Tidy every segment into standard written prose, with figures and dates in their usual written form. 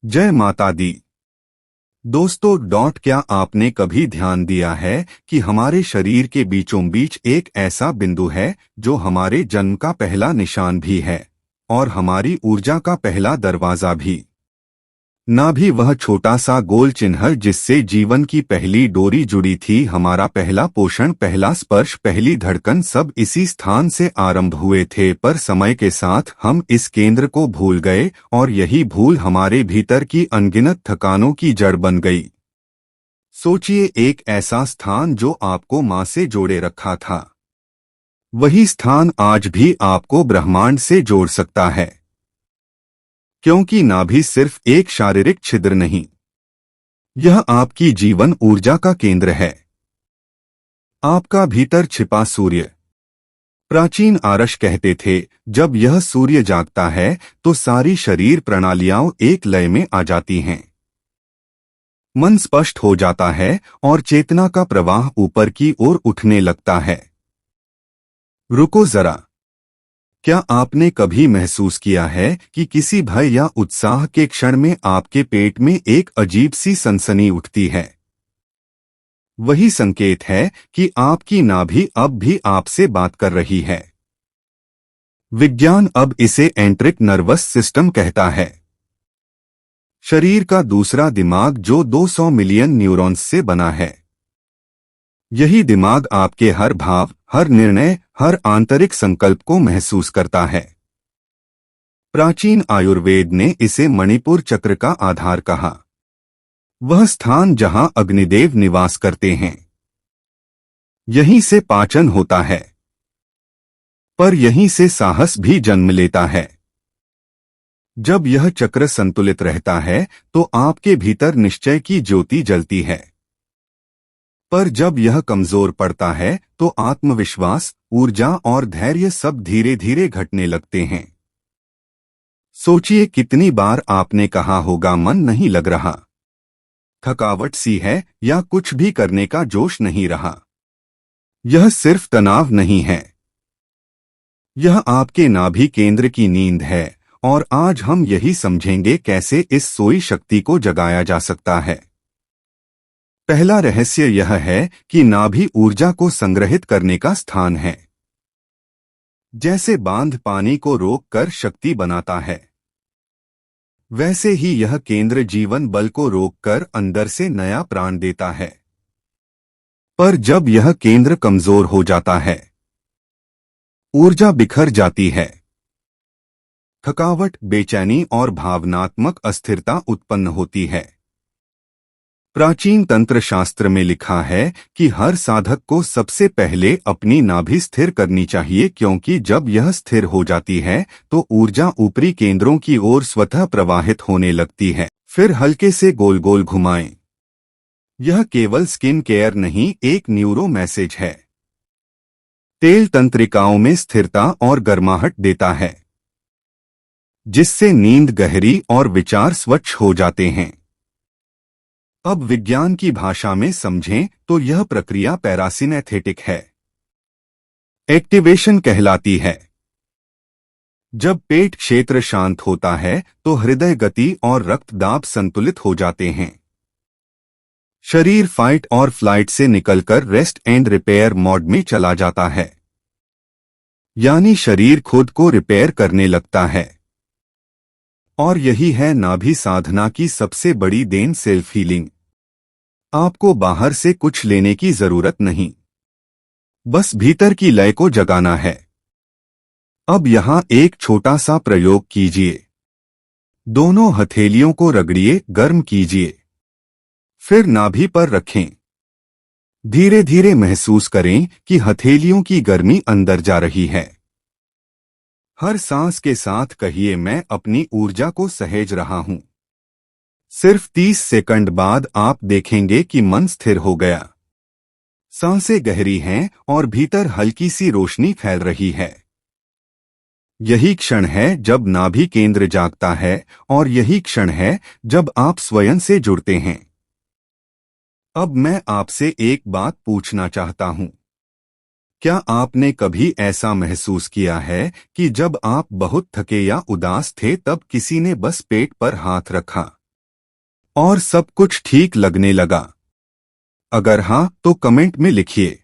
जय माता दी। दोस्तों क्या आपने कभी ध्यान दिया है कि हमारे शरीर के बीचों बीच एक ऐसा बिंदु है जो हमारे जन्म का पहला निशान भी है और हमारी ऊर्जा का पहला दरवाजा भी। नाभि वह छोटा सा गोल चिन्ह जिससे जीवन की पहली डोरी जुड़ी थी। हमारा पहला पोषण, पहला स्पर्श, पहली धड़कन सब इसी स्थान से आरंभ हुए थे। पर समय के साथ हम इस केंद्र को भूल गए और यही भूल हमारे भीतर की अनगिनत थकानों की जड़ बन गई। सोचिए, एक ऐसा स्थान जो आपको माँ से जोड़े रखा था, वही स्थान आज भी आपको ब्रह्मांड से जोड़ सकता है। क्योंकि नाभि सिर्फ एक शारीरिक छिद्र नहीं, यह आपकी जीवन ऊर्जा का केंद्र है, आपका भीतर छिपा सूर्य। प्राचीन आर्ष कहते थे, जब यह सूर्य जागता है तो सारी शरीर प्रणालियां एक लय में आ जाती हैं। मन स्पष्ट हो जाता है और चेतना का प्रवाह ऊपर की ओर उठने लगता है। रुको जरा, क्या आपने कभी महसूस किया है कि किसी भय या उत्साह के क्षण में आपके पेट में एक अजीब सी सनसनी उठती है? वही संकेत है कि आपकी नाभि अब भी आपसे बात कर रही है। विज्ञान अब इसे एंट्रिक नर्वस सिस्टम कहता है। शरीर का दूसरा दिमाग जो 200 मिलियन न्यूरॉन्स से बना है। यही दिमाग आपके हर भाव, हर निर्णय, हर आंतरिक संकल्प को महसूस करता है। प्राचीन आयुर्वेद ने इसे मणिपुर चक्र का आधार कहा, वह स्थान जहां अग्निदेव निवास करते हैं। यहीं से पाचन होता है, पर यहीं से साहस भी जन्म लेता है। जब यह चक्र संतुलित रहता है तो आपके भीतर निश्चय की ज्योति जलती है, पर जब यह कमजोर पड़ता है तो आत्मविश्वास, ऊर्जा और धैर्य सब धीरे धीरे घटने लगते हैं। सोचिए, कितनी बार आपने कहा होगा, मन नहीं लग रहा, थकावट सी है, या कुछ भी करने का जोश नहीं रहा। यह सिर्फ तनाव नहीं है, यह आपके नाभि केंद्र की नींद है। और आज हम यही समझेंगे कैसे इस सोई शक्ति को जगाया जा सकता है। पहला रहस्य यह है कि नाभि ऊर्जा को संग्रहित करने का स्थान है। जैसे बांध पानी को रोककर शक्ति बनाता है, वैसे ही यह केंद्र जीवन बल को रोककर अंदर से नया प्राण देता है। पर जब यह केंद्र कमजोर हो जाता है, ऊर्जा बिखर जाती है, थकावट, बेचैनी और भावनात्मक अस्थिरता उत्पन्न होती है। प्राचीन तंत्र शास्त्र में लिखा है कि हर साधक को सबसे पहले अपनी नाभि स्थिर करनी चाहिए, क्योंकि जब यह स्थिर हो जाती है तो ऊर्जा ऊपरी केंद्रों की ओर स्वतः प्रवाहित होने लगती है। फिर हल्के से गोल गोल घुमाएं। यह केवल स्किन केयर नहीं, एक न्यूरो मैसेज है। तेल तंत्रिकाओं में स्थिरता और गर्माहट देता है, जिससे नींद गहरी और विचार स्वच्छ हो जाते हैं। अब विज्ञान की भाषा में समझें तो यह प्रक्रिया पैरासिनेस्थेटिक है, एक्टिवेशन कहलाती है। जब पेट क्षेत्र शांत होता है तो हृदय गति और रक्तदाब संतुलित हो जाते हैं। शरीर फाइट और फ्लाइट से निकलकर रेस्ट एंड रिपेयर मोड में चला जाता है, यानी शरीर खुद को रिपेयर करने लगता है। और यही है नाभि साधना की सबसे बड़ी देन, सेल्फ हीलिंग। आपको बाहर से कुछ लेने की जरूरत नहीं, बस भीतर की लय को जगाना है। अब यहां एक छोटा सा प्रयोग कीजिए। दोनों हथेलियों को रगड़िए, गर्म कीजिए, फिर नाभि पर रखें। धीरे धीरे महसूस करें कि हथेलियों की गर्मी अंदर जा रही है। हर सांस के साथ कहिए, मैं अपनी ऊर्जा को सहेज रहा हूं। सिर्फ 30 सेकंड बाद आप देखेंगे कि मन स्थिर हो गया, सांसें गहरी हैं और भीतर हल्की सी रोशनी फैल रही है। यही क्षण है जब नाभि केंद्र जागता है, और यही क्षण है जब आप स्वयं से जुड़ते हैं। अब मैं आपसे एक बात पूछना चाहता हूं, क्या आपने कभी ऐसा महसूस किया है कि जब आप बहुत थके या उदास थे तब किसी ने बस पेट पर हाथ रखा, और सब कुछ ठीक लगने लगा? अगर हाँ तो कमेंट में लिखिए।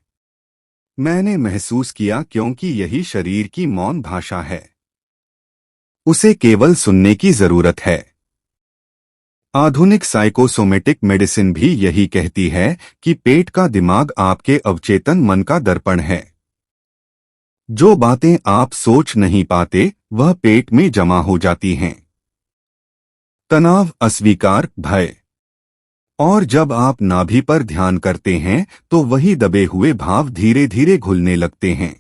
मैंने महसूस किया क्योंकि यही शरीर की मौन भाषा है। उसे केवल सुनने की जरूरत है। आधुनिक साइकोसोमेटिक मेडिसिन भी यही कहती है कि पेट का दिमाग आपके अवचेतन मन का दर्पण है। जो बातें आप सोच नहीं पाते वह पेट में जमा हो जाती हैं। तनाव, अस्वीकार, भय। और जब आप नाभि पर ध्यान करते हैं तो वही दबे हुए भाव धीरे धीरे घुलने लगते हैं।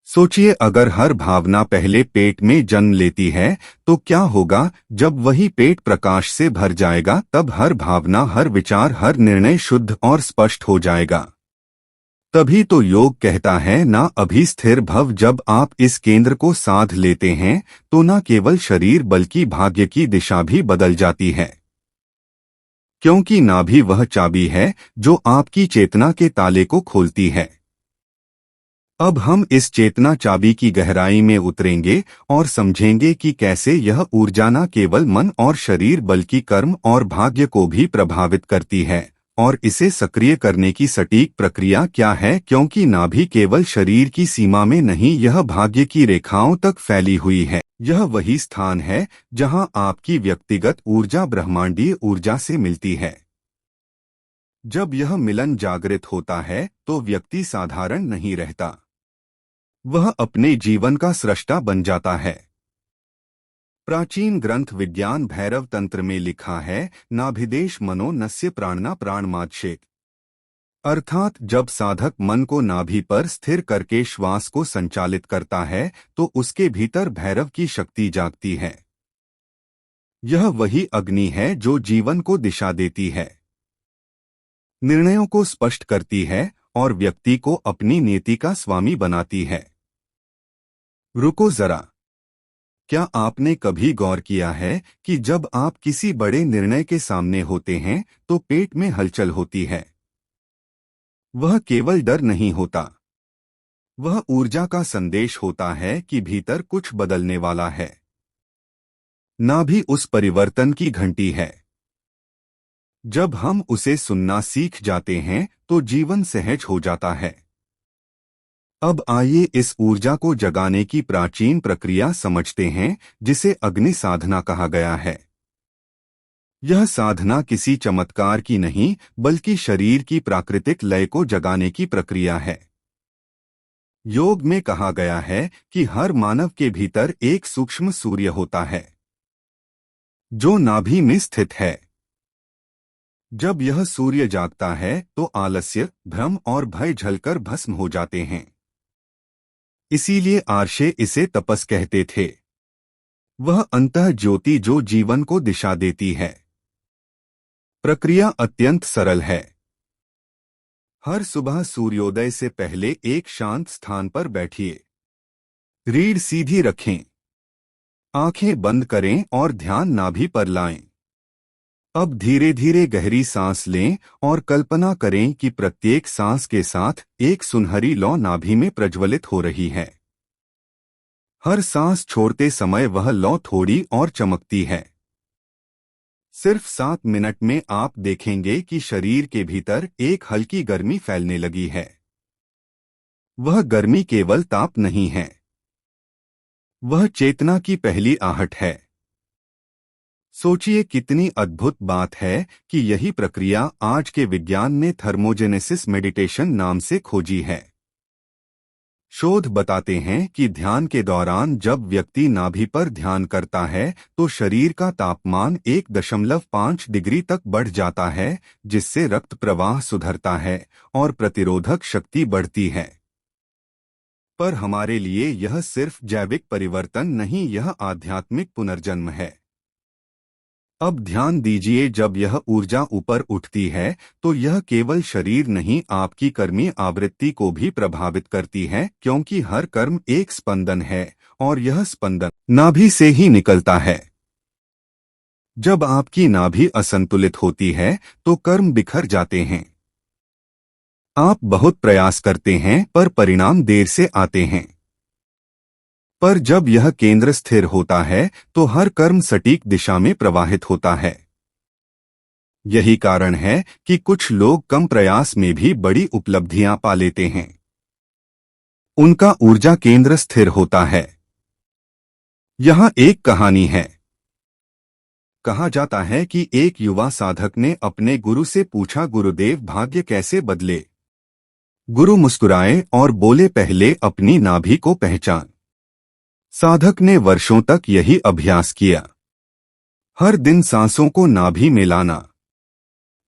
सोचिए, अगर हर भावना पहले पेट में जन्म लेती है तो क्या होगा जब वही पेट प्रकाश से भर जाएगा? तब हर भावना, हर विचार, हर निर्णय शुद्ध और स्पष्ट हो जाएगा। तभी तो योग कहता है, ना अभी स्थिर भव। जब आप इस केंद्र को साध लेते हैं तो न केवल शरीर बल्कि भाग्य की दिशा भी बदल जाती है। क्योंकि नाभि वह चाबी है जो आपकी चेतना के ताले को खोलती है। अब हम इस चेतना चाबी की गहराई में उतरेंगे और समझेंगे कि कैसे यह ऊर्जा न केवल मन और शरीर बल्कि कर्म और भाग्य को भी प्रभावित करती है, और इसे सक्रिय करने की सटीक प्रक्रिया क्या है। क्योंकि नाभि केवल शरीर की सीमा में नहीं, यह भाग्य की रेखाओं तक फैली हुई है। यह वही स्थान है जहां आपकी व्यक्तिगत ऊर्जा ब्रह्मांडीय ऊर्जा से मिलती है। जब यह मिलन जागृत होता है तो व्यक्ति साधारण नहीं रहता, वह अपने जीवन का सृष्टा बन जाता है। प्राचीन ग्रंथ विज्ञान भैरव तंत्र में लिखा है, नाभिदेश मनो नस्य प्राणना प्राणमाच्छेद। अर्थात जब साधक मन को नाभि पर स्थिर करके श्वास को संचालित करता है तो उसके भीतर भैरव की शक्ति जागती है। यह वही अग्नि है जो जीवन को दिशा देती है, निर्णयों को स्पष्ट करती है और व्यक्ति को अपनी नीति का स्वामी बनाती है। रुको जरा, क्या आपने कभी गौर किया है कि जब आप किसी बड़े निर्णय के सामने होते हैं तो पेट में हलचल होती है? वह केवल डर नहीं होता, वह ऊर्जा का संदेश होता है कि भीतर कुछ बदलने वाला है। नाभि उस परिवर्तन की घंटी है। जब हम उसे सुनना सीख जाते हैं तो जीवन सहज हो जाता है। अब आइए इस ऊर्जा को जगाने की प्राचीन प्रक्रिया समझते हैं, जिसे अग्नि साधना कहा गया है। यह साधना किसी चमत्कार की नहीं बल्कि शरीर की प्राकृतिक लय को जगाने की प्रक्रिया है। योग में कहा गया है कि हर मानव के भीतर एक सूक्ष्म सूर्य होता है जो नाभि में स्थित है। जब यह सूर्य जागता है तो आलस्य, भ्रम और भय जलकर भस्म हो जाते हैं। इसीलिए आर्षे इसे तपस कहते थे। वह अंतः ज्योति जो जीवन को दिशा देती है। प्रक्रिया अत्यंत सरल है। हर सुबह सूर्योदय से पहले एक शांत स्थान पर बैठिए। रीढ़ सीधी रखें, आंखें बंद करें और ध्यान नाभि पर लाएं। अब धीरे धीरे गहरी सांस लें और कल्पना करें कि प्रत्येक सांस के साथ एक सुनहरी लौ नाभि में प्रज्वलित हो रही है। हर सांस छोड़ते समय वह लौ थोड़ी और चमकती है। सिर्फ 7 मिनट में आप देखेंगे कि शरीर के भीतर एक हल्की गर्मी फैलने लगी है। वह गर्मी केवल ताप नहीं है, वह चेतना की पहली आहट है। सोचिए, कितनी अद्भुत बात है कि यही प्रक्रिया आज के विज्ञान ने थर्मोजेनेसिस मेडिटेशन नाम से खोजी है। शोध बताते हैं कि ध्यान के दौरान जब व्यक्ति नाभि पर ध्यान करता है तो शरीर का तापमान 1.5 डिग्री तक बढ़ जाता है, जिससे रक्त प्रवाह सुधरता है और प्रतिरोधक शक्ति बढ़ती है। पर हमारे लिए यह सिर्फ जैविक परिवर्तन नहीं, यह आध्यात्मिक पुनर्जन्म है। अब ध्यान दीजिए, जब यह ऊर्जा ऊपर उठती है तो यह केवल शरीर नहीं, आपकी कर्मीय आवृत्ति को भी प्रभावित करती है। क्योंकि हर कर्म एक स्पंदन है और यह स्पंदन नाभि से ही निकलता है। जब आपकी नाभि असंतुलित होती है तो कर्म बिखर जाते हैं। आप बहुत प्रयास करते हैं पर परिणाम देर से आते हैं। पर जब यह केंद्र स्थिर होता है तो हर कर्म सटीक दिशा में प्रवाहित होता है। यही कारण है कि कुछ लोग कम प्रयास में भी बड़ी उपलब्धियां पा लेते हैं। उनका ऊर्जा केंद्र स्थिर होता है। यहाँ एक कहानी है। कहा जाता है कि एक युवा साधक ने अपने गुरु से पूछा, गुरुदेव, भाग्य कैसे बदले? गुरु मुस्कुराए और बोले, पहले अपनी नाभि को पहचान। साधक ने वर्षों तक यही अभ्यास किया। हर दिन सांसों को नाभि में लाना,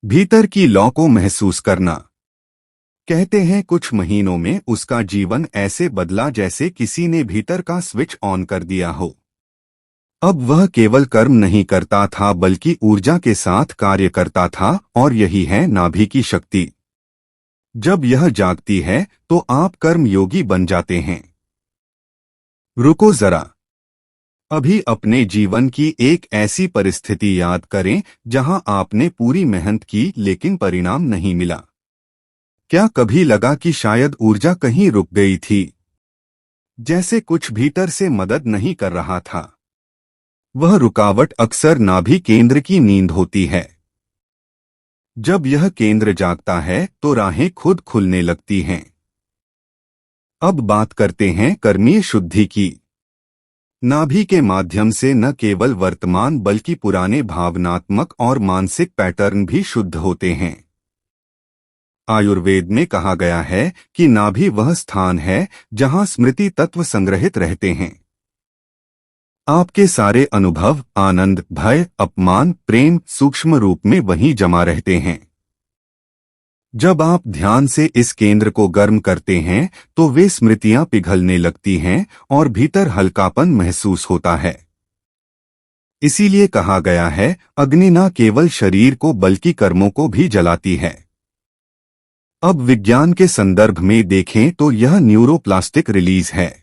भीतर की लौ को महसूस करना। कहते हैं कुछ महीनों में उसका जीवन ऐसे बदला जैसे किसी ने भीतर का स्विच ऑन कर दिया हो। अब वह केवल कर्म नहीं करता था बल्कि ऊर्जा के साथ कार्य करता था, और यही है नाभि की शक्ति। जब यह जागती है तो आप कर्म योगी बन जाते हैं। रुको जरा, अभी अपने जीवन की एक ऐसी परिस्थिति याद करें जहां आपने पूरी मेहनत की लेकिन परिणाम नहीं मिला। क्या कभी लगा कि शायद ऊर्जा कहीं रुक गई थी, जैसे कुछ भीतर से मदद नहीं कर रहा था? वह रुकावट अक्सर नाभि केंद्र की नींद होती है। जब यह केंद्र जागता है तो राहें खुद खुलने लगती हैं। अब बात करते हैं कर्मीय शुद्धि की। नाभि के माध्यम से न केवल वर्तमान बल्कि पुराने भावनात्मक और मानसिक पैटर्न भी शुद्ध होते हैं। आयुर्वेद में कहा गया है कि नाभि वह स्थान है जहां स्मृति तत्व संग्रहित रहते हैं। आपके सारे अनुभव, आनंद, भय, अपमान, प्रेम सूक्ष्म रूप में वहीं जमा रहते हैं। जब आप ध्यान से इस केंद्र को गर्म करते हैं तो वे स्मृतियां पिघलने लगती हैं और भीतर हल्कापन महसूस होता है। इसीलिए कहा गया है, अग्नि न केवल शरीर को बल्कि कर्मों को भी जलाती है। अब विज्ञान के संदर्भ में देखें तो यह न्यूरोप्लास्टिक रिलीज है।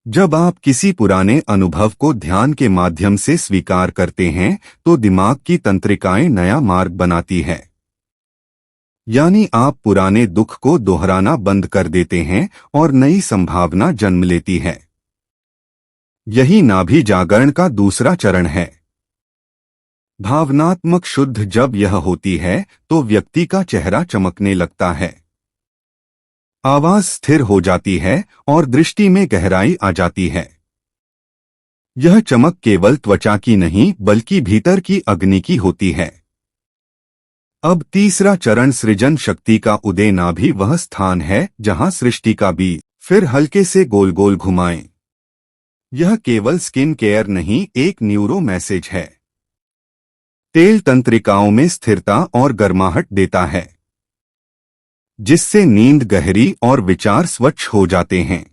जब आप किसी पुराने अनुभव को ध्यान के माध्यम से स्वीकार करते हैं तो दिमाग की तंत्रिकाएं नया मार्ग बनाती है। यानी आप पुराने दुख को दोहराना बंद कर देते हैं और नई संभावना जन्म लेती है। यही नाभि जागरण का दूसरा चरण है। भावनात्मक शुद्ध जब यह होती है तो व्यक्ति का चेहरा चमकने लगता है, आवाज स्थिर हो जाती है और दृष्टि में गहराई आ जाती है। यह चमक केवल त्वचा की नहीं बल्कि भीतर की अग्नि की होती है। अब तीसरा चरण सृजन शक्ति का उदय। नाभि वह स्थान है जहां सृष्टि का बीज। फिर हल्के से गोल गोल घुमाएं। यह केवल स्किन केयर नहीं, एक न्यूरो मैसेज है। तेल तंत्रिकाओं में स्थिरता और गर्माहट देता है, जिससे नींद गहरी और विचार स्वच्छ हो जाते हैं।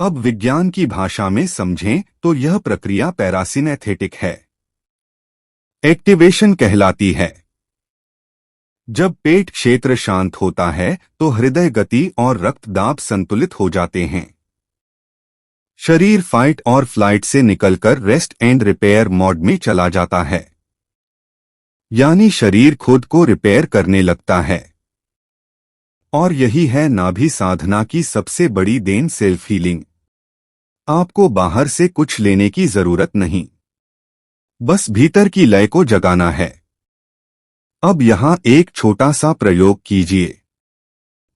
अब विज्ञान की भाषा में समझें तो यह प्रक्रिया पैरासिनेस्थेटिक है, एक्टिवेशन कहलाती है। जब पेट क्षेत्र शांत होता है तो हृदय गति और रक्तदाब संतुलित हो जाते हैं। शरीर फाइट और फ्लाइट से निकलकर रेस्ट एंड रिपेयर मोड में चला जाता है, यानी शरीर खुद को रिपेयर करने लगता है। और यही है नाभि साधना की सबसे बड़ी देन, सेल्फ हीलिंग। आपको बाहर से कुछ लेने की जरूरत नहीं, बस भीतर की लय को जगाना है। अब यहां एक छोटा सा प्रयोग कीजिए।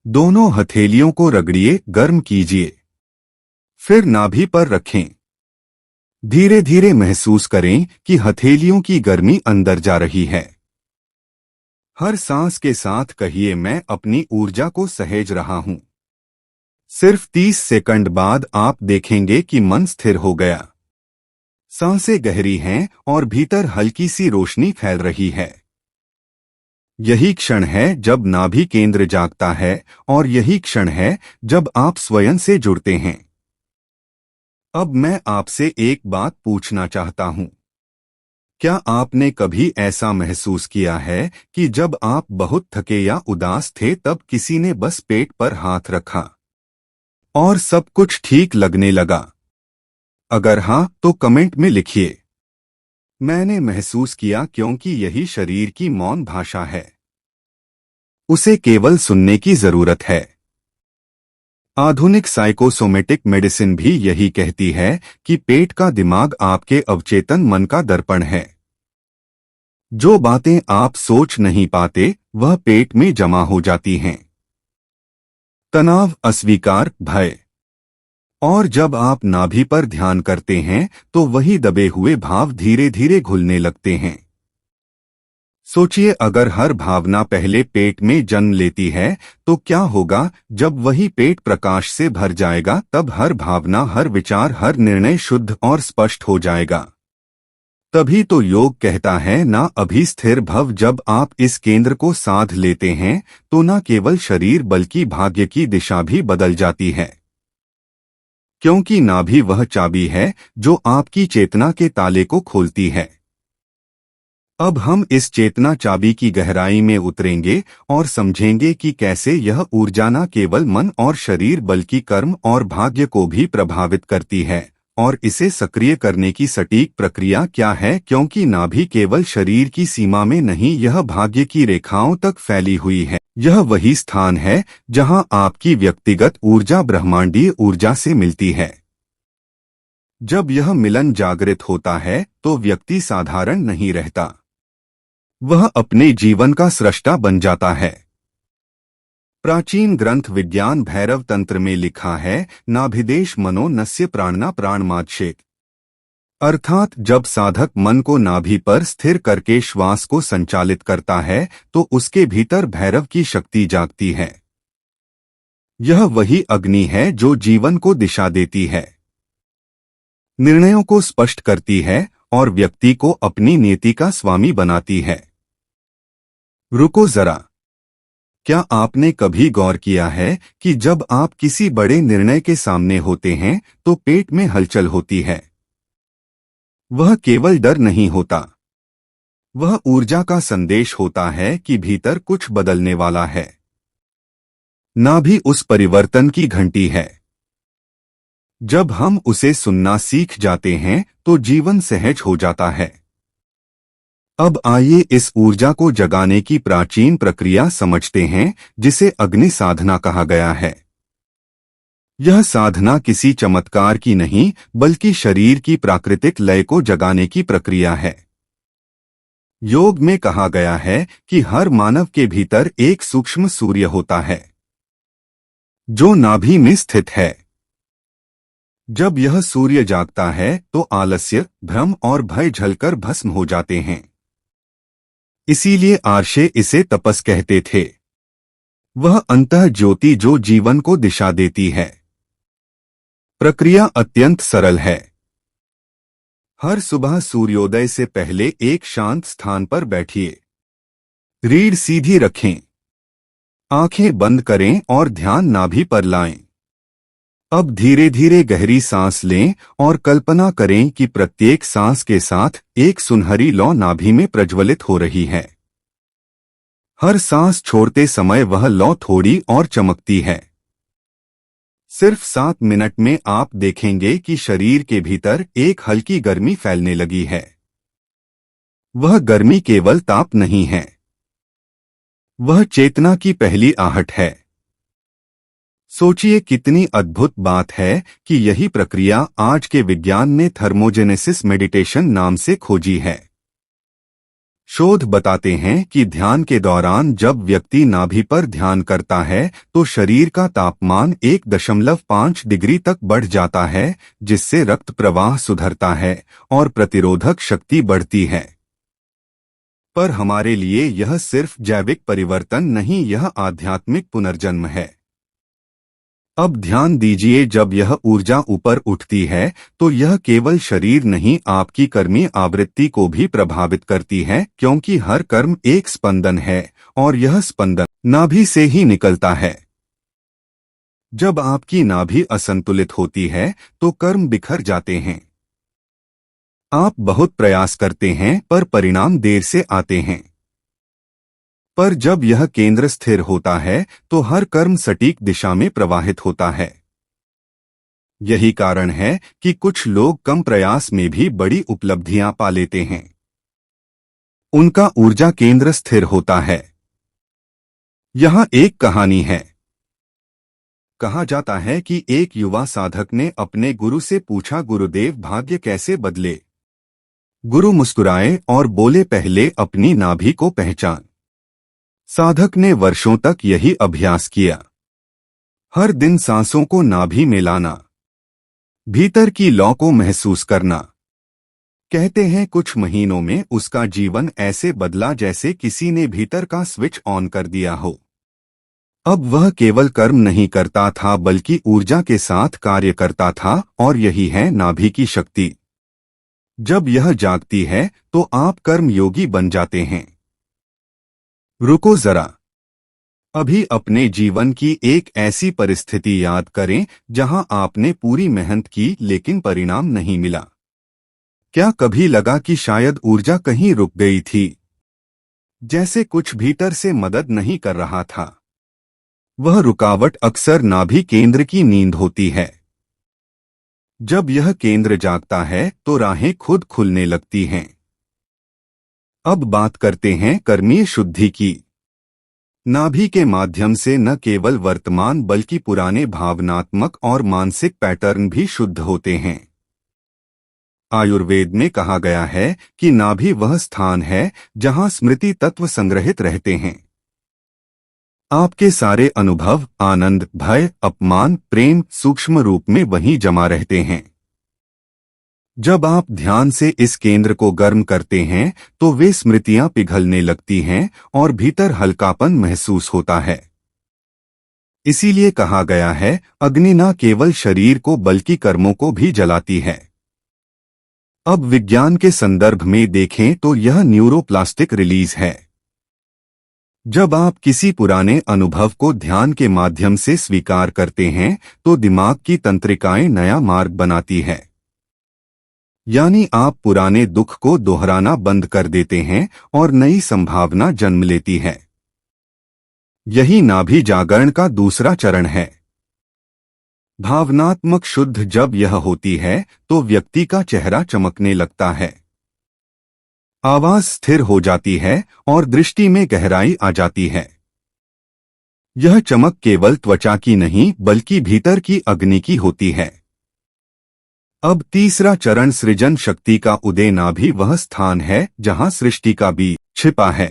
दोनों हथेलियों को रगड़िए, गर्म कीजिए, फिर नाभि पर रखें। धीरे धीरे महसूस करें कि हथेलियों की गर्मी अंदर जा रही है। हर सांस के साथ कहिए, मैं अपनी ऊर्जा को सहेज रहा हूं। सिर्फ 30 सेकंड बाद आप देखेंगे कि मन स्थिर हो गया। सांसें गहरी हैं और भीतर हल्की सी रोशनी फैल रही है। यही क्षण है जब नाभि केंद्र जागता है और यही क्षण है जब आप स्वयं से जुड़ते हैं। अब मैं आपसे एक बात पूछना चाहता हूं। क्या आपने कभी ऐसा महसूस किया है कि जब आप बहुत थके या उदास थे तब किसी ने बस पेट पर हाथ रखा और सब कुछ ठीक लगने लगा? अगर हां तो कमेंट में लिखिए, मैंने महसूस किया, क्योंकि यही शरीर की मौन भाषा है। उसे केवल सुनने की जरूरत है। आधुनिक साइकोसोमेटिक मेडिसिन भी यही कहती है कि पेट का दिमाग आपके अवचेतन मन का दर्पण है। जो बातें आप सोच नहीं पाते वह पेट में जमा हो जाती हैं। तनाव, अस्वीकार, भय। और जब आप नाभि पर ध्यान करते हैं तो वही दबे हुए भाव धीरे धीरे घुलने लगते हैं। सोचिए, अगर हर भावना पहले पेट में जन्म लेती है तो क्या होगा जब वही पेट प्रकाश से भर जाएगा। तब हर भावना, हर विचार, हर निर्णय शुद्ध और स्पष्ट हो जाएगा। तभी तो योग कहता है, ना अभी स्थिर भव। जब आप इस केंद्र को साध लेते हैं तो न केवल शरीर बल्कि भाग्य की दिशा भी बदल जाती है, क्योंकि नाभि वह चाबी है जो आपकी चेतना के ताले को खोलती है। अब हम इस चेतना चाबी की गहराई में उतरेंगे और समझेंगे कि कैसे यह ऊर्जा न केवल मन और शरीर बल्कि कर्म और भाग्य को भी प्रभावित करती है, और इसे सक्रिय करने की सटीक प्रक्रिया क्या है। क्योंकि नाभि केवल शरीर की सीमा में नहीं, यह भाग्य की रेखाओं तक फैली हुई है। यह वही स्थान है जहां आपकी व्यक्तिगत ऊर्जा ब्रह्मांडीय ऊर्जा से मिलती है। जब यह मिलन जागृत होता है तो व्यक्ति साधारण नहीं रहता, वह अपने जीवन का स्रष्टा बन जाता है। प्राचीन ग्रंथ विज्ञान भैरव तंत्र में लिखा है, नाभिदेश मनो नस्य प्राणना प्राणमाच्छेद। अर्थात जब साधक मन को नाभि पर स्थिर करके श्वास को संचालित करता है तो उसके भीतर भैरव की शक्ति जागती है। यह वही अग्नि है जो जीवन को दिशा देती है, निर्णयों को स्पष्ट करती है और व्यक्ति को अपनी नियति का स्वामी बनाती है। रुको जरा, क्या आपने कभी गौर किया है कि जब आप किसी बड़े निर्णय के सामने होते हैं तो पेट में हलचल होती है? वह केवल डर नहीं होता, वह ऊर्जा का संदेश होता है कि भीतर कुछ बदलने वाला है। नाभि उस परिवर्तन की घंटी है। जब हम उसे सुनना सीख जाते हैं तो जीवन सहज हो जाता है। अब आइए इस ऊर्जा को जगाने की प्राचीन प्रक्रिया समझते हैं, जिसे अग्नि साधना कहा गया है। यह साधना किसी चमत्कार की नहीं बल्कि शरीर की प्राकृतिक लय को जगाने की प्रक्रिया है। योग में कहा गया है कि हर मानव के भीतर एक सूक्ष्म सूर्य होता है जो नाभि में स्थित है। जब यह सूर्य जागता है तो आलस्य, भ्रम और भय झलकर भस्म हो जाते हैं। इसीलिए आर्षे इसे तपस कहते थे। वह अंतः ज्योति जो जीवन को दिशा देती है। प्रक्रिया अत्यंत सरल है। हर सुबह सूर्योदय से पहले एक शांत स्थान पर बैठिए। रीढ़ सीधी रखें, आंखें बंद करें और ध्यान नाभि पर लाएं। अब धीरे धीरे गहरी सांस लें और कल्पना करें कि प्रत्येक सांस के साथ एक सुनहरी लौ नाभि में प्रज्वलित हो रही है। हर सांस छोड़ते समय वह लौ थोड़ी और चमकती है। सिर्फ 7 मिनट में आप देखेंगे कि शरीर के भीतर एक हल्की गर्मी फैलने लगी है। वह गर्मी केवल ताप नहीं है, वह चेतना की पहली आहट है। सोचिए, कितनी अद्भुत बात है कि यही प्रक्रिया आज के विज्ञान ने थर्मोजेनेसिस मेडिटेशन नाम से खोजी है। शोध बताते हैं कि ध्यान के दौरान जब व्यक्ति नाभि पर ध्यान करता है तो शरीर का तापमान 1.5 डिग्री तक बढ़ जाता है, जिससे रक्त प्रवाह सुधरता है और प्रतिरोधक शक्ति बढ़ती है। पर हमारे लिए यह सिर्फ जैविक परिवर्तन नहीं, यह आध्यात्मिक पुनर्जन्म है। अब ध्यान दीजिए, जब यह ऊर्जा ऊपर उठती है तो यह केवल शरीर नहीं, आपकी कर्मी आवृत्ति को भी प्रभावित करती है, क्योंकि हर कर्म एक स्पंदन है और यह स्पंदन नाभि से ही निकलता है। जब आपकी नाभि असंतुलित होती है तो कर्म बिखर जाते हैं। आप बहुत प्रयास करते हैं पर परिणाम देर से आते हैं। पर जब यह केंद्र स्थिर होता है तो हर कर्म सटीक दिशा में प्रवाहित होता है। यही कारण है कि कुछ लोग कम प्रयास में भी बड़ी उपलब्धियां पा लेते हैं। उनका ऊर्जा केंद्र स्थिर होता है। यहां एक कहानी है। कहा जाता है कि एक युवा साधक ने अपने गुरु से पूछा, गुरुदेव, भाग्य कैसे बदले? गुरु मुस्कुराए और बोले, पहले अपनी नाभि को पहचान। साधक ने वर्षों तक यही अभ्यास किया। हर दिन सांसों को नाभि में लाना, भीतर की लौ को महसूस करना। कहते हैं कुछ महीनों में उसका जीवन ऐसे बदला जैसे किसी ने भीतर का स्विच ऑन कर दिया हो। अब वह केवल कर्म नहीं करता था बल्कि ऊर्जा के साथ कार्य करता था, और यही है नाभि की शक्ति। जब यह जागती है तो आप कर्म योगी बन जाते हैं। रुको जरा, अभी अपने जीवन की एक ऐसी परिस्थिति याद करें जहां आपने पूरी मेहनत की लेकिन परिणाम नहीं मिला। क्या कभी लगा कि शायद ऊर्जा कहीं रुक गई थी, जैसे कुछ भीतर से मदद नहीं कर रहा था? वह रुकावट अक्सर नाभि केंद्र की नींद होती है। जब यह केंद्र जागता है तो राहें खुद खुलने लगती हैं। अब बात करते हैं कर्मीय शुद्धि की। नाभि के माध्यम से न केवल वर्तमान बल्कि पुराने भावनात्मक और मानसिक पैटर्न भी शुद्ध होते हैं। आयुर्वेद में कहा गया है कि नाभि वह स्थान है जहां स्मृति तत्व संग्रहित रहते हैं। आपके सारे अनुभव, आनंद, भय, अपमान, प्रेम सूक्ष्म रूप में वहीं जमा रहते हैं। जब आप ध्यान से इस केंद्र को गर्म करते हैं तो वे स्मृतियां पिघलने लगती हैं और भीतर हल्कापन महसूस होता है। इसीलिए कहा गया है, अग्नि न केवल शरीर को बल्कि कर्मों को भी जलाती है। अब विज्ञान के संदर्भ में देखें तो यह न्यूरोप्लास्टिक रिलीज है। जब आप किसी पुराने अनुभव को ध्यान के माध्यम से स्वीकार करते हैं तो दिमाग की तंत्रिकाएं नया मार्ग बनाती है। यानी आप पुराने दुख को दोहराना बंद कर देते हैं और नई संभावना जन्म लेती है। यही नाभि जागरण का दूसरा चरण है। भावनात्मक शुद्ध जब यह होती है तो व्यक्ति का चेहरा चमकने लगता है, आवाज स्थिर हो जाती है और दृष्टि में गहराई आ जाती है। यह चमक केवल त्वचा की नहीं बल्कि भीतर की अग्नि की होती है। अब तीसरा चरण सृजन शक्ति का उदय। नाभि वह स्थान है जहां सृष्टि का बीज छिपा है।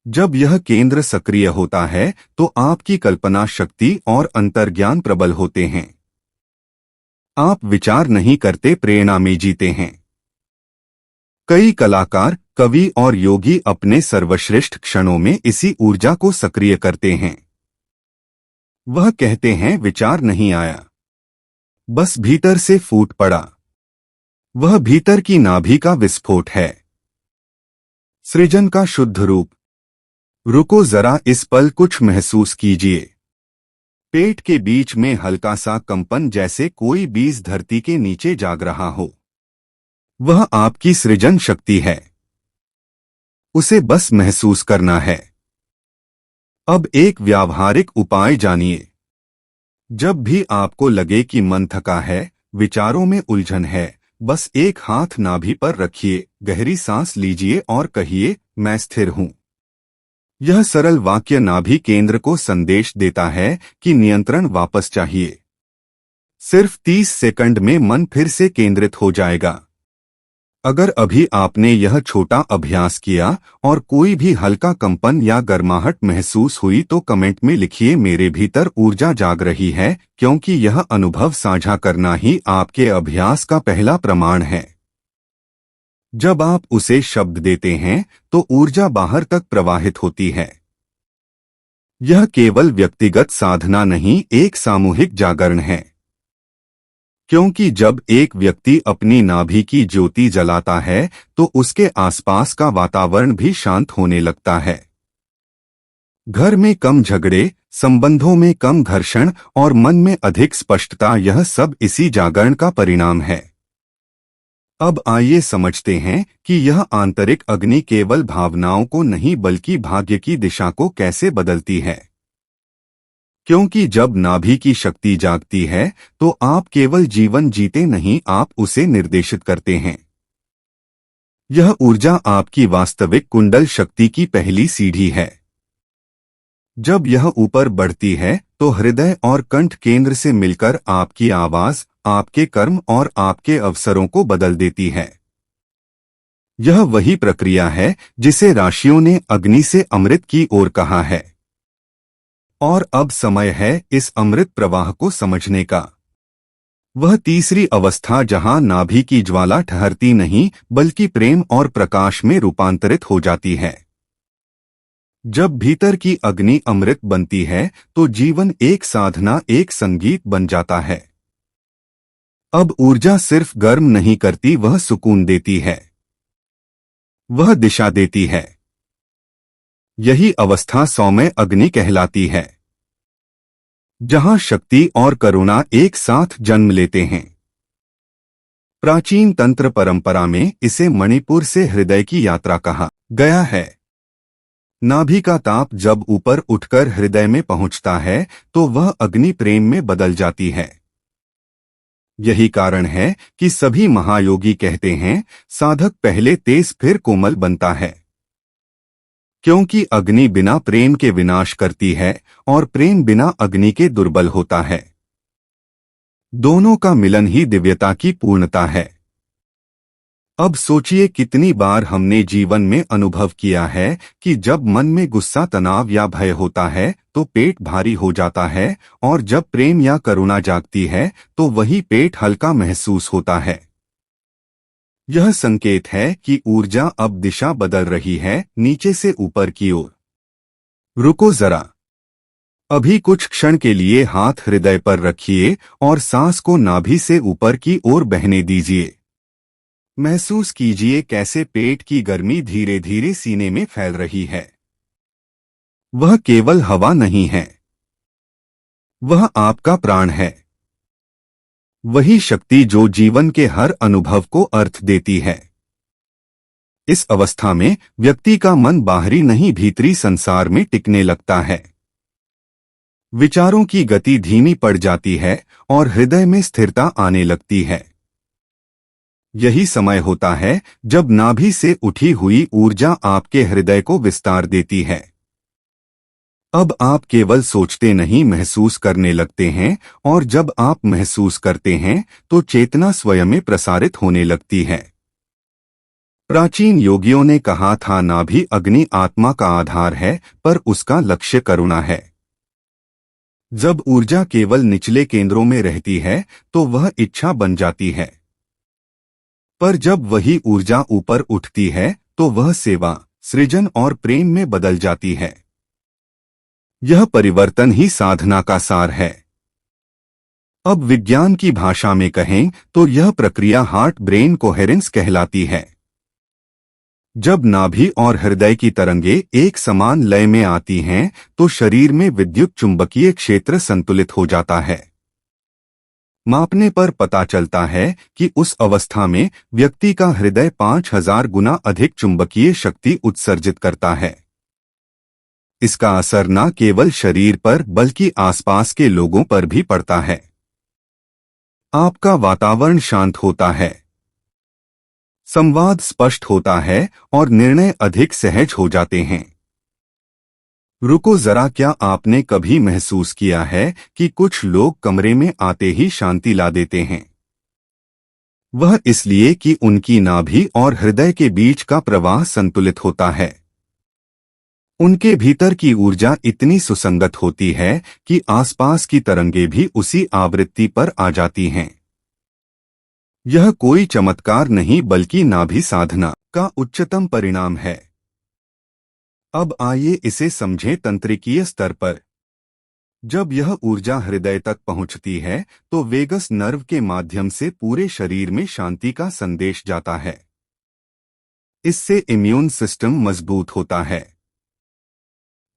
जब यह केंद्र सक्रिय होता है तो आपकी कल्पना शक्ति और अंतर्ज्ञान प्रबल होते हैं। आप विचार नहीं करते, प्रेरणा में जीते हैं। कई कलाकार, कवि और योगी अपने सर्वश्रेष्ठ क्षणों में इसी ऊर्जा को सक्रिय करते हैं। वह कहते हैं, विचार नहीं आया, बस भीतर से फूट पड़ा। वह भीतर की नाभि का विस्फोट है, सृजन का शुद्ध रूप। रुको जरा, इस पल कुछ महसूस कीजिए। पेट के बीच में हल्का सा कंपन, जैसे कोई बीज धरती के नीचे जाग रहा हो। वह आपकी सृजन शक्ति है, उसे बस महसूस करना है। अब एक व्यावहारिक उपाय जानिए। जब भी आपको लगे कि मन थका है, विचारों में उलझन है, बस एक हाथ नाभि पर रखिए, गहरी सांस लीजिए और कहिए, मैं स्थिर हूं। यह सरल वाक्य नाभि केंद्र को संदेश देता है कि नियंत्रण वापस चाहिए। सिर्फ 30 सेकंड में मन फिर से केंद्रित हो जाएगा। अगर अभी आपने यह छोटा अभ्यास किया और कोई भी हल्का कंपन या गर्माहट महसूस हुई तो कमेंट में लिखिए, मेरे भीतर ऊर्जा जाग रही है, क्योंकि यह अनुभव साझा करना ही आपके अभ्यास का पहला प्रमाण है। जब आप उसे शब्द देते हैं तो ऊर्जा बाहर तक प्रवाहित होती है। यह केवल व्यक्तिगत साधना नहीं, एक सामूहिक जागरण है। क्योंकि जब एक व्यक्ति अपनी नाभि की ज्योति जलाता है तो उसके आसपास का वातावरण भी शांत होने लगता है। घर में कम झगड़े, संबंधों में कम घर्षण और मन में अधिक स्पष्टता, यह सब इसी जागरण का परिणाम है। अब आइए समझते हैं कि यह आंतरिक अग्नि केवल भावनाओं को नहीं बल्कि भाग्य की दिशा को कैसे बदलती है। क्योंकि जब नाभि की शक्ति जागती है तो आप केवल जीवन जीते नहीं, आप उसे निर्देशित करते हैं। यह ऊर्जा आपकी वास्तविक कुंडल शक्ति की पहली सीढ़ी है। जब यह ऊपर बढ़ती है तो हृदय और कंठ केंद्र से मिलकर आपकी आवाज, आपके कर्म और आपके अवसरों को बदल देती है। यह वही प्रक्रिया है जिसे ऋषियों ने अग्नि से अमृत की ओर कहा है। और अब समय है इस अमृत प्रवाह को समझने का। वह तीसरी अवस्था जहां नाभि की ज्वाला ठहरती नहीं बल्कि प्रेम और प्रकाश में रूपांतरित हो जाती है। जब भीतर की अग्नि अमृत बनती है तो जीवन एक साधना, एक संगीत बन जाता है। अब ऊर्जा सिर्फ गर्म नहीं करती, वह सुकून देती है, वह दिशा देती है। यही अवस्था सौम्य अग्नि कहलाती है, जहां शक्ति और करुणा एक साथ जन्म लेते हैं। प्राचीन तंत्र परंपरा में इसे मणिपुर से हृदय की यात्रा कहा गया है। नाभि का ताप जब ऊपर उठकर हृदय में पहुंचता है तो वह अग्नि प्रेम में बदल जाती है। यही कारण है कि सभी महायोगी कहते हैं, साधक पहले तेज फिर कोमल बनता है, क्योंकि अग्नि बिना प्रेम के विनाश करती है और प्रेम बिना अग्नि के दुर्बल होता है। दोनों का मिलन ही दिव्यता की पूर्णता है। अब सोचिए कितनी बार हमने जीवन में अनुभव किया है कि जब मन में गुस्सा, तनाव या भय होता है तो पेट भारी हो जाता है, और जब प्रेम या करुणा जागती है तो वही पेट हल्का महसूस होता है। यह संकेत है कि ऊर्जा अब दिशा बदल रही है, नीचे से ऊपर की ओर। रुको जरा, अभी कुछ क्षण के लिए हाथ हृदय पर रखिए और सांस को नाभि से ऊपर की ओर बहने दीजिए। महसूस कीजिए कैसे पेट की गर्मी धीरे धीरे सीने में फैल रही है। वह केवल हवा नहीं है, वह आपका प्राण है, वही शक्ति जो जीवन के हर अनुभव को अर्थ देती है। इस अवस्था में व्यक्ति का मन बाहरी नहीं भीतरी संसार में टिकने लगता है। विचारों की गति धीमी पड़ जाती है और हृदय में स्थिरता आने लगती है। यही समय होता है जब नाभि से उठी हुई ऊर्जा आपके हृदय को विस्तार देती है। अब आप केवल सोचते नहीं, महसूस करने लगते हैं, और जब आप महसूस करते हैं तो चेतना स्वयं में प्रसारित होने लगती है। प्राचीन योगियों ने कहा था, नाभि अग्नि आत्मा का आधार है पर उसका लक्ष्य करुणा है। जब ऊर्जा केवल निचले केंद्रों में रहती है तो वह इच्छा बन जाती है, पर जब वही ऊर्जा ऊपर उठती है तो वह सेवा, सृजन और प्रेम में बदल जाती है। यह परिवर्तन ही साधना का सार है। अब विज्ञान की भाषा में कहें तो यह प्रक्रिया हार्ट ब्रेन कोहेरेंस कहलाती है। जब नाभि और हृदय की तरंगे एक समान लय में आती हैं तो शरीर में विद्युत चुंबकीय क्षेत्र संतुलित हो जाता है। मापने पर पता चलता है कि उस अवस्था में व्यक्ति का हृदय 5000 गुना अधिक चुंबकीय शक्ति उत्सर्जित करता है। इसका असर न केवल शरीर पर बल्कि आसपास के लोगों पर भी पड़ता है। आपका वातावरण शांत होता है, संवाद स्पष्ट होता है और निर्णय अधिक सहज हो जाते हैं। रुको जरा, क्या आपने कभी महसूस किया है कि कुछ लोग कमरे में आते ही शांति ला देते हैं? वह इसलिए कि उनकी नाभि और हृदय के बीच का प्रवाह संतुलित होता है। उनके भीतर की ऊर्जा इतनी सुसंगत होती है कि आसपास की तरंगे भी उसी आवृत्ति पर आ जाती हैं। यह कोई चमत्कार नहीं बल्कि नाभि साधना का उच्चतम परिणाम है। अब आइए इसे समझें तंत्रिकीय स्तर पर। जब यह ऊर्जा हृदय तक पहुंचती है तो वेगस नर्व के माध्यम से पूरे शरीर में शांति का संदेश जाता है। इससे इम्यून सिस्टम मजबूत होता है,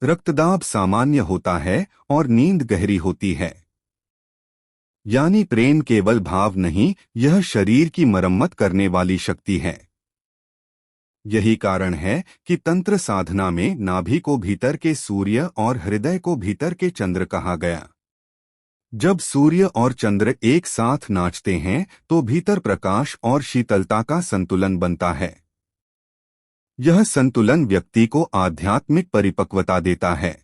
रक्तदाब सामान्य होता है और नींद गहरी होती है। यानी प्रेम केवल भाव नहीं, यह शरीर की मरम्मत करने वाली शक्ति है। यही कारण है कि तंत्र साधना में नाभि को भीतर के सूर्य और हृदय को भीतर के चंद्र कहा गया। जब सूर्य और चंद्र एक साथ नाचते हैं तो भीतर प्रकाश और शीतलता का संतुलन बनता है। यह संतुलन व्यक्ति को आध्यात्मिक परिपक्वता देता है।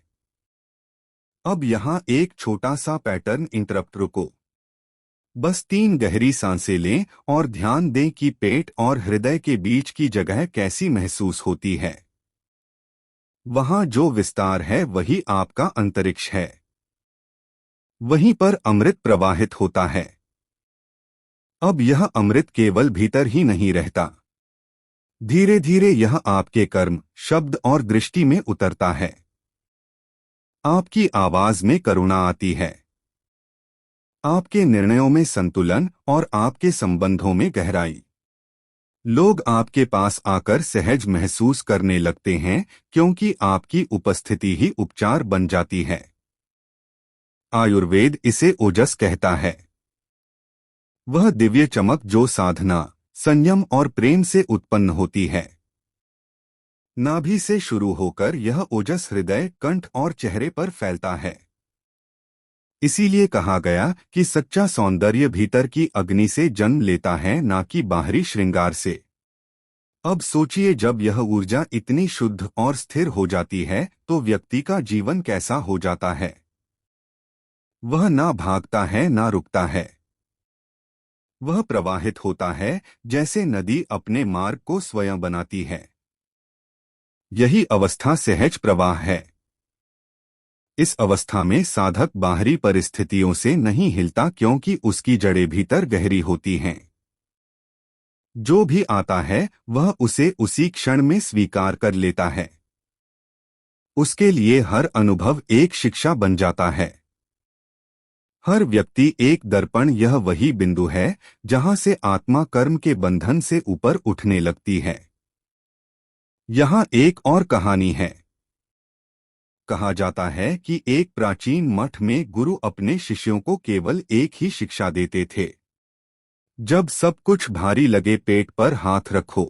अब यहाँ एक छोटा सा पैटर्न इंटरप्ट, रुको। बस 3 गहरी सांसें लें और ध्यान दें कि पेट और हृदय के बीच की जगह कैसी महसूस होती है। वहां जो विस्तार है वही आपका अंतरिक्ष है। वहीं पर अमृत प्रवाहित होता है। अब यह अमृत केवल भीतर ही नहीं रहता। धीरे धीरे यह आपके कर्म, शब्द और दृष्टि में उतरता है। आपकी आवाज में करुणा आती है, आपके निर्णयों में संतुलन और आपके संबंधों में गहराई। लोग आपके पास आकर सहज महसूस करने लगते हैं क्योंकि आपकी उपस्थिति ही उपचार बन जाती है। आयुर्वेद इसे ओजस कहता है। वह दिव्य चमक जो साधना, संयम और प्रेम से उत्पन्न होती है। नाभि से शुरू होकर यह ओजस हृदय, कंठ और चेहरे पर फैलता है। इसीलिए कहा गया कि सच्चा सौंदर्य भीतर की अग्नि से जन्म लेता है, ना कि बाहरी श्रृंगार से। अब सोचिए, जब यह ऊर्जा इतनी शुद्ध और स्थिर हो जाती है तो व्यक्ति का जीवन कैसा हो जाता है। वह ना भागता है ना रुकता है। वह प्रवाहित होता है जैसे नदी अपने मार्ग को स्वयं बनाती है। यही अवस्था सहज प्रवाह है। इस अवस्था में साधक बाहरी परिस्थितियों से नहीं हिलता क्योंकि उसकी जड़ें भीतर गहरी होती हैं। जो भी आता है वह उसे उसी क्षण में स्वीकार कर लेता है। उसके लिए हर अनुभव एक शिक्षा बन जाता है। हर व्यक्ति एक दर्पण, यह वही बिंदु है जहां से आत्मा कर्म के बंधन से ऊपर उठने लगती है। यहाँ एक और कहानी है। कहा जाता है कि एक प्राचीन मठ में गुरु अपने शिष्यों को केवल एक ही शिक्षा देते थे, जब सब कुछ भारी लगे पेट पर हाथ रखो।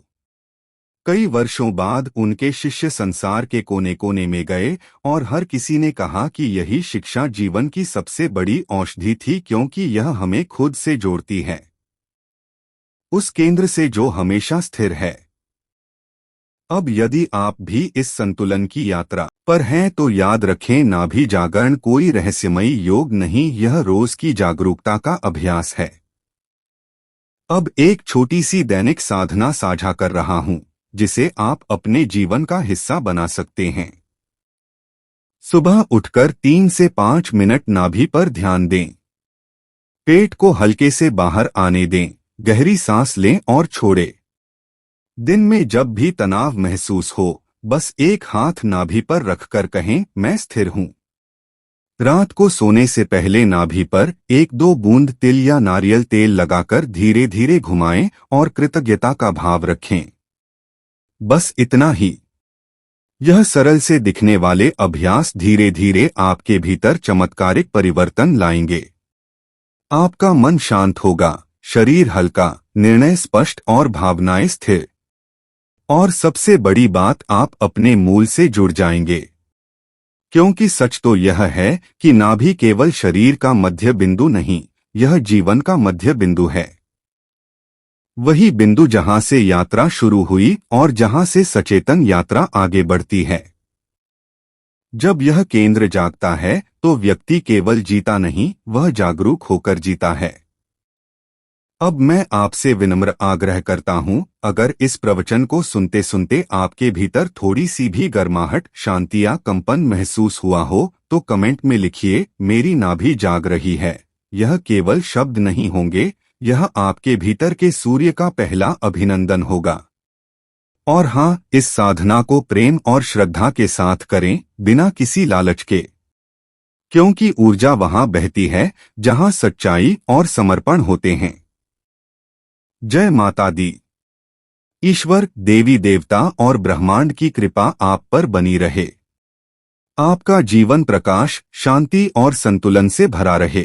कई वर्षों बाद उनके शिष्य संसार के कोने कोने में गए और हर किसी ने कहा कि यही शिक्षा जीवन की सबसे बड़ी औषधि थी क्योंकि यह हमें खुद से जोड़ती है, उस केंद्र से जो हमेशा स्थिर है। अब यदि आप भी इस संतुलन की यात्रा पर हैं तो याद रखें, नाभि जागरण कोई रहस्यमयी योग नहीं, यह रोज की जागरूकता का अभ्यास है। अब एक छोटी सी दैनिक साधना साझा कर रहा हूं जिसे आप अपने जीवन का हिस्सा बना सकते हैं। सुबह उठकर 3 से 5 मिनट नाभि पर ध्यान दें। पेट को हल्के से बाहर आने दें, गहरी सांस लें और छोड़ें। दिन में जब भी तनाव महसूस हो, बस एक हाथ नाभि पर रखकर कहें, मैं स्थिर हूं। रात को सोने से पहले नाभि पर 1-2 बूंद तिल या नारियल तेल लगाकर धीरे धीरे घुमाएं और कृतज्ञता का भाव रखें। बस इतना ही। यह सरल से दिखने वाले अभ्यास धीरे धीरे आपके भीतर चमत्कारिक परिवर्तन लाएंगे। आपका मन शांत होगा, शरीर हल्का, निर्णय स्पष्ट और भावनाएं स्थिर। और सबसे बड़ी बात, आप अपने मूल से जुड़ जाएंगे। क्योंकि सच तो यह है कि नाभि केवल शरीर का मध्य बिंदु नहीं, यह जीवन का मध्य बिंदु है। वही बिंदु जहां से यात्रा शुरू हुई और जहां से सचेतन यात्रा आगे बढ़ती है। जब यह केंद्र जागता है तो व्यक्ति केवल जीता नहीं, वह जागरूक होकर जीता है। अब मैं आपसे विनम्र आग्रह करता हूं, अगर इस प्रवचन को सुनते सुनते आपके भीतर थोड़ी सी भी गर्माहट, शांति या कंपन महसूस हुआ हो तो कमेंट में लिखिए, मेरी नाभि जाग रही है। यह केवल शब्द नहीं होंगे, यह आपके भीतर के सूर्य का पहला अभिनंदन होगा। और हाँ, इस साधना को प्रेम और श्रद्धा के साथ करें, बिना किसी लालच के, क्योंकि ऊर्जा वहां बहती है जहां सच्चाई और समर्पण होते हैं। जय माता दी। ईश्वर, देवी देवता और ब्रह्मांड की कृपा आप पर बनी रहे। आपका जीवन प्रकाश, शांति और संतुलन से भरा रहे।